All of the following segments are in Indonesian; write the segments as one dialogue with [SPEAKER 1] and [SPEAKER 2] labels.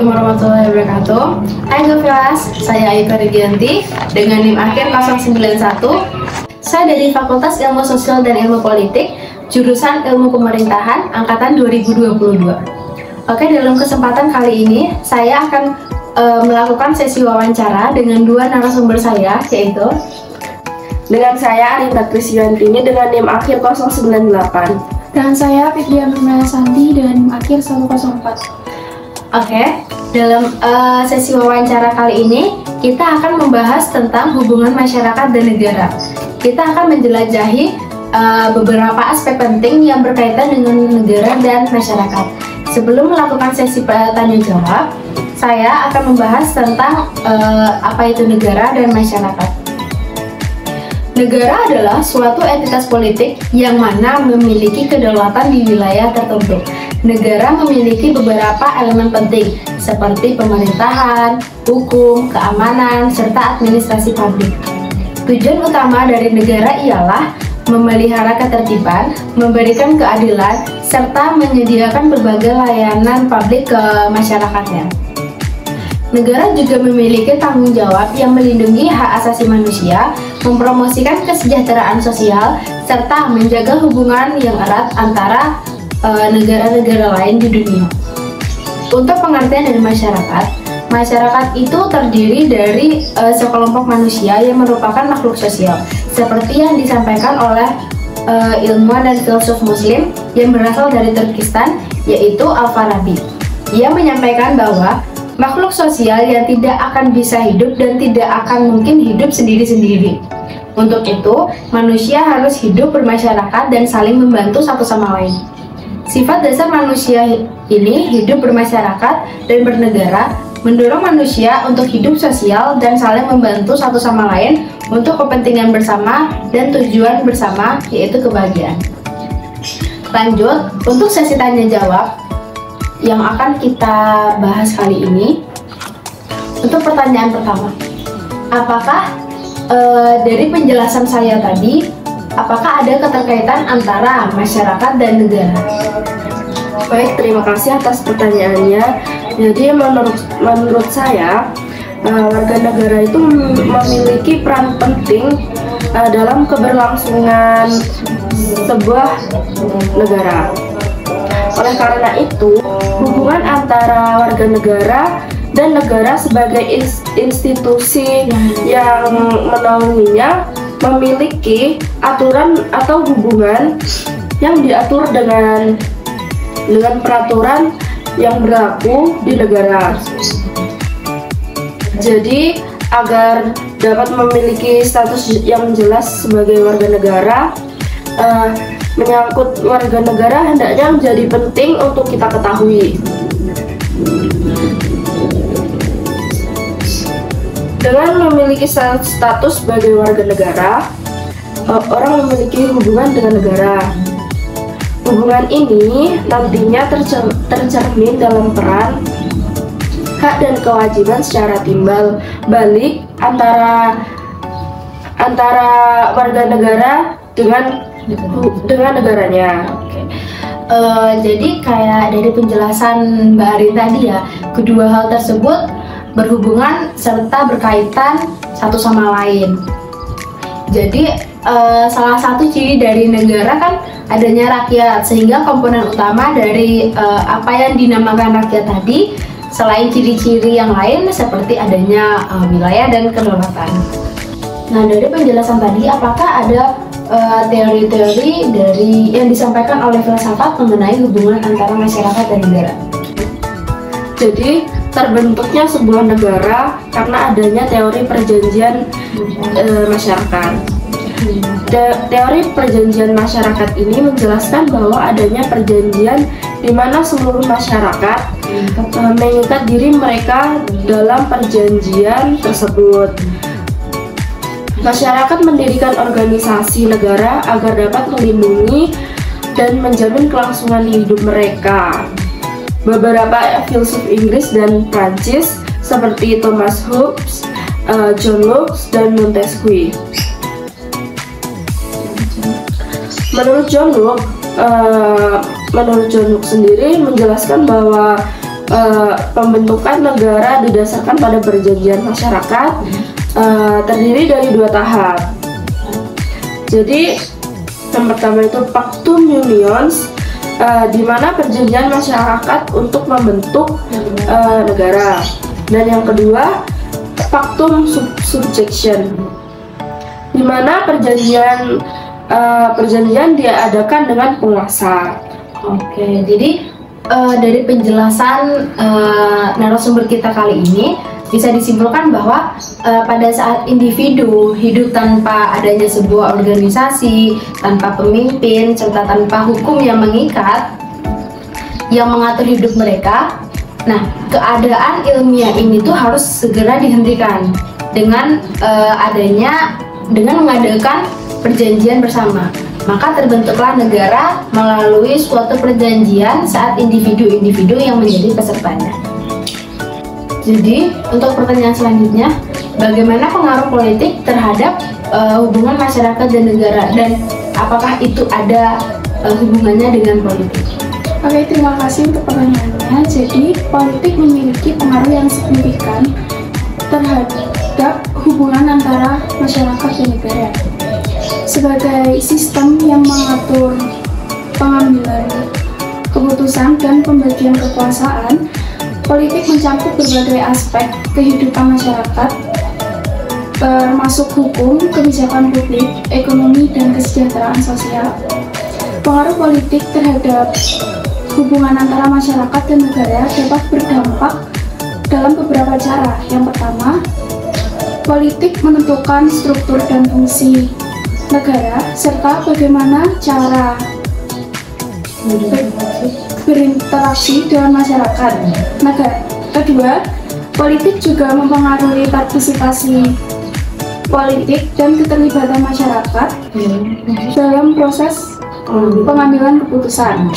[SPEAKER 1] Assalamualaikum warahmatullahi wabarakatuh. Hai Govilas, saya Ayu Karigianti dengan NIM akhir 091. Saya dari Fakultas Ilmu Sosial dan Ilmu Politik, jurusan Ilmu Pemerintahan, angkatan 2022. Oke, dalam kesempatan kali ini saya akan melakukan sesi wawancara dengan dua narasumber saya, yaitu
[SPEAKER 2] dengan saya Arita Krisyanti dengan NIM akhir 098.
[SPEAKER 3] Dan saya Fitriana Santi dengan NIM akhir 104.
[SPEAKER 1] Oke, dalam sesi wawancara kali ini kita akan membahas tentang hubungan masyarakat dan negara. Kita akan menjelajahi beberapa aspek penting yang berkaitan dengan negara dan masyarakat. Sebelum melakukan sesi tanya jawab, saya akan membahas tentang apa itu negara dan masyarakat. Negara adalah suatu entitas politik yang mana memiliki kedaulatan di wilayah tertentu. Negara memiliki beberapa elemen penting seperti pemerintahan, hukum, keamanan, serta administrasi publik. Tujuan utama dari negara ialah memelihara ketertiban, memberikan keadilan, serta menyediakan berbagai layanan publik ke masyarakatnya. Negara juga memiliki tanggung jawab yang melindungi hak asasi manusia, mempromosikan kesejahteraan sosial, serta menjaga hubungan yang erat antara negara-negara lain di dunia. Untuk pengertian dari masyarakat, masyarakat itu terdiri dari sekelompok manusia yang merupakan makhluk sosial, seperti yang disampaikan oleh ilmuwan dan filsuf Muslim yang berasal dari Turkistan, yaitu Al-Farabi. Ia menyampaikan bahwa makhluk sosial yang tidak akan bisa hidup dan tidak akan mungkin hidup sendiri-sendiri. Untuk itu, manusia harus hidup bermasyarakat dan saling membantu satu sama lain. Sifat dasar manusia ini hidup bermasyarakat dan bernegara, mendorong manusia untuk hidup sosial dan saling membantu satu sama lain untuk kepentingan bersama dan tujuan bersama, yaitu kebahagiaan. Lanjut, untuk sesi tanya jawab yang akan kita bahas kali ini. Untuk pertanyaan pertama, apakah dari penjelasan saya tadi, apakah ada keterkaitan antara masyarakat dan negara?
[SPEAKER 2] Baik, terima kasih atas pertanyaannya. Jadi menurut saya, warga negara itu memiliki peran penting dalam keberlangsungan sebuah negara. Oleh karena itu, hubungan antara warga negara dan negara sebagai institusi yang menaunginya memiliki aturan atau hubungan yang diatur dengan peraturan yang berlaku di negara. Jadi, agar dapat memiliki status yang jelas sebagai warga negara, menyangkut warga negara hendaknya menjadi penting untuk kita ketahui. Dengan memiliki status sebagai warga negara, orang memiliki hubungan dengan negara. Hubungan ini nantinya tercermin dalam peran, hak dan kewajiban secara timbal balik antara warga negara dengan negaranya.
[SPEAKER 1] Jadi kayak dari penjelasan Mbak Arin tadi ya, kedua hal tersebut berhubungan serta berkaitan satu sama lain. Jadi salah satu ciri dari negara kan adanya rakyat, sehingga komponen utama dari apa yang dinamakan rakyat tadi, selain ciri-ciri yang lain seperti adanya wilayah dan kedaulatan. Nah, dari penjelasan tadi, apakah ada teori-teori dari yang disampaikan oleh filsafat mengenai hubungan antara masyarakat dan negara?
[SPEAKER 2] Jadi, terbentuknya sebuah negara karena adanya teori perjanjian masyarakat. Teori perjanjian masyarakat ini menjelaskan bahwa adanya perjanjian di mana seluruh masyarakat mengikat diri mereka dalam perjanjian tersebut. Masyarakat mendirikan organisasi negara agar dapat melindungi dan menjamin kelangsungan hidup mereka. Beberapa filsuf Inggris dan Prancis seperti Thomas Hobbes, John Locke, dan Montesquieu. Menurut John Locke sendiri menjelaskan bahwa Pembentukan negara didasarkan pada perjanjian masyarakat terdiri dari 2 tahap. Jadi yang pertama itu Pactum Unions, di mana perjanjian masyarakat untuk membentuk negara, dan yang kedua Pactum Subjection, di mana perjanjian diadakan dengan penguasa.
[SPEAKER 1] Oke, jadi dari penjelasan narasumber kita kali ini bisa disimpulkan bahwa pada saat individu hidup tanpa adanya sebuah organisasi, tanpa pemimpin, serta tanpa hukum yang mengikat, yang mengatur hidup mereka, nah keadaan ilmiah ini tuh harus segera dihentikan dengan mengadakan perjanjian bersama. Maka terbentuklah negara melalui suatu perjanjian saat individu-individu yang menjadi pesertanya. Jadi, untuk pertanyaan selanjutnya, bagaimana pengaruh politik terhadap hubungan masyarakat dan negara, dan apakah itu ada hubungannya dengan politik?
[SPEAKER 3] Oke, terima kasih untuk pertanyaannya. Jadi, politik memiliki pengaruh yang signifikan terhadap hubungan antara masyarakat dan negara. Sebagai sistem yang mengatur pengambilan keputusan dan pembagian kekuasaan, politik mencakup berbagai aspek kehidupan masyarakat, termasuk hukum, kebijakan publik, ekonomi, dan kesejahteraan sosial. Pengaruh politik terhadap hubungan antara masyarakat dan negara dapat berdampak dalam beberapa cara. Yang pertama, politik menentukan struktur dan fungsi negara, serta bagaimana cara berinteraksi dengan masyarakat negara. Kedua, politik juga mempengaruhi partisipasi politik dan keterlibatan masyarakat dalam proses pengambilan keputusan.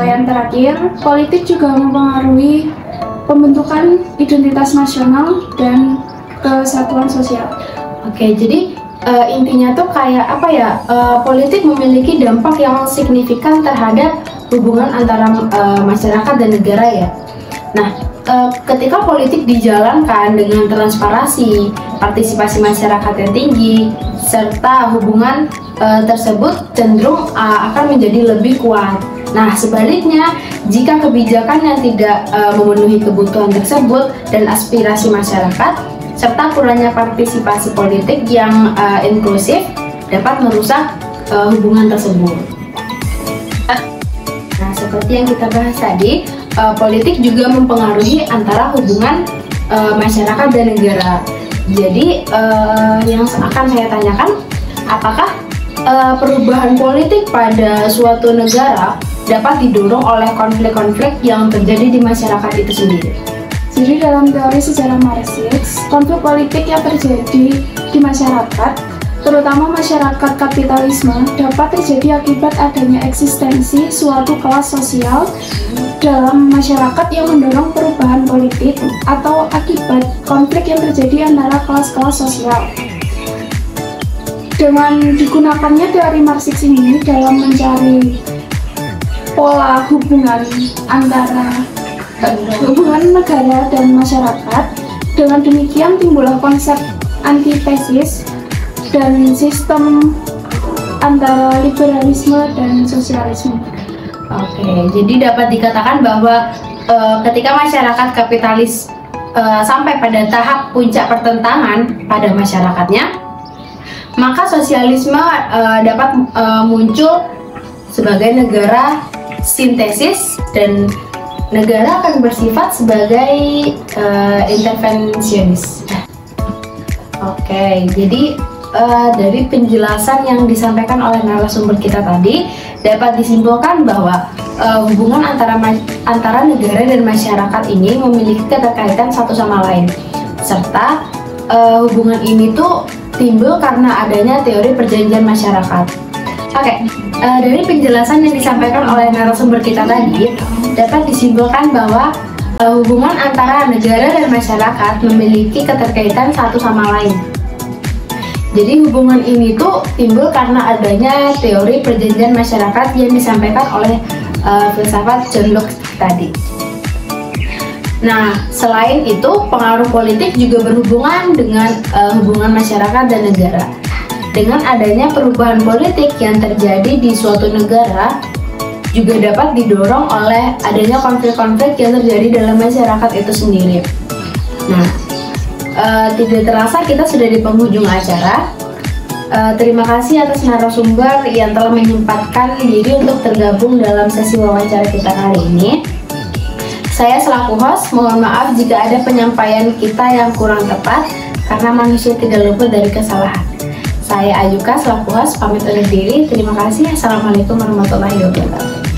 [SPEAKER 3] Yang terakhir, politik juga mempengaruhi pembentukan identitas nasional dan kesatuan sosial.
[SPEAKER 1] Oke, jadi intinya tuh kayak apa ya? Politik memiliki dampak yang signifikan terhadap hubungan antara masyarakat dan negara ya. Nah, ketika politik dijalankan dengan transparansi, partisipasi masyarakat yang tinggi, serta hubungan tersebut cenderung akan menjadi lebih kuat. Nah, sebaliknya, jika kebijakan yang tidak memenuhi kebutuhan tersebut dan aspirasi masyarakat, serta kurangnya partisipasi politik yang inklusif dapat merusak hubungan tersebut. Nah, seperti yang kita bahas tadi, politik juga mempengaruhi antara hubungan masyarakat dan negara. Jadi, yang akan saya tanyakan, apakah perubahan politik pada suatu negara dapat didorong oleh konflik-konflik yang terjadi di masyarakat itu sendiri?
[SPEAKER 3] Jadi dalam teori sejarah Marxis, konflik politik yang terjadi di masyarakat, terutama masyarakat kapitalisme, dapat terjadi akibat adanya eksistensi suatu kelas sosial dalam masyarakat yang mendorong perubahan politik, atau akibat konflik yang terjadi antara kelas-kelas sosial. Dengan digunakannya teori Marxis ini dalam mencari pola hubungan antara hubungan negara dan masyarakat, dengan demikian timbullah konsep antitesis dan sistem antara liberalisme dan sosialisme.
[SPEAKER 1] Oke, jadi dapat dikatakan bahwa ketika masyarakat kapitalis sampai pada tahap puncak pertentangan pada masyarakatnya, maka sosialisme dapat muncul sebagai negara sintesis, dan negara akan bersifat sebagai intervensionis. Oke, jadi dari penjelasan yang disampaikan oleh narasumber kita tadi, dapat disimpulkan bahwa hubungan antara negara dan masyarakat ini memiliki keterkaitan satu sama lain, serta hubungan ini tuh timbul karena adanya teori perjanjian masyarakat. Oke, dari penjelasan yang disampaikan oleh narasumber kita tadi, dapat disimpulkan bahwa hubungan antara negara dan masyarakat memiliki keterkaitan satu sama lain. Jadi hubungan ini tuh timbul karena adanya teori perjanjian masyarakat yang disampaikan oleh filsafat John Locke tadi. Nah, selain itu, pengaruh politik juga berhubungan dengan hubungan masyarakat dan negara. Dengan adanya perubahan politik yang terjadi di suatu negara, juga dapat didorong oleh adanya konflik-konflik yang terjadi dalam masyarakat itu sendiri. Nah, tidak terasa kita sudah di penghujung acara. Terima kasih atas narasumber yang telah menyempatkan diri untuk tergabung dalam sesi wawancara kita kali ini. Saya selaku host, mohon maaf jika ada penyampaian kita yang kurang tepat, karena manusia tidak luput dari kesalahan. Saya Ayuka selaku host pamit undur diri. Terima kasih. Assalamualaikum warahmatullahi wabarakatuh.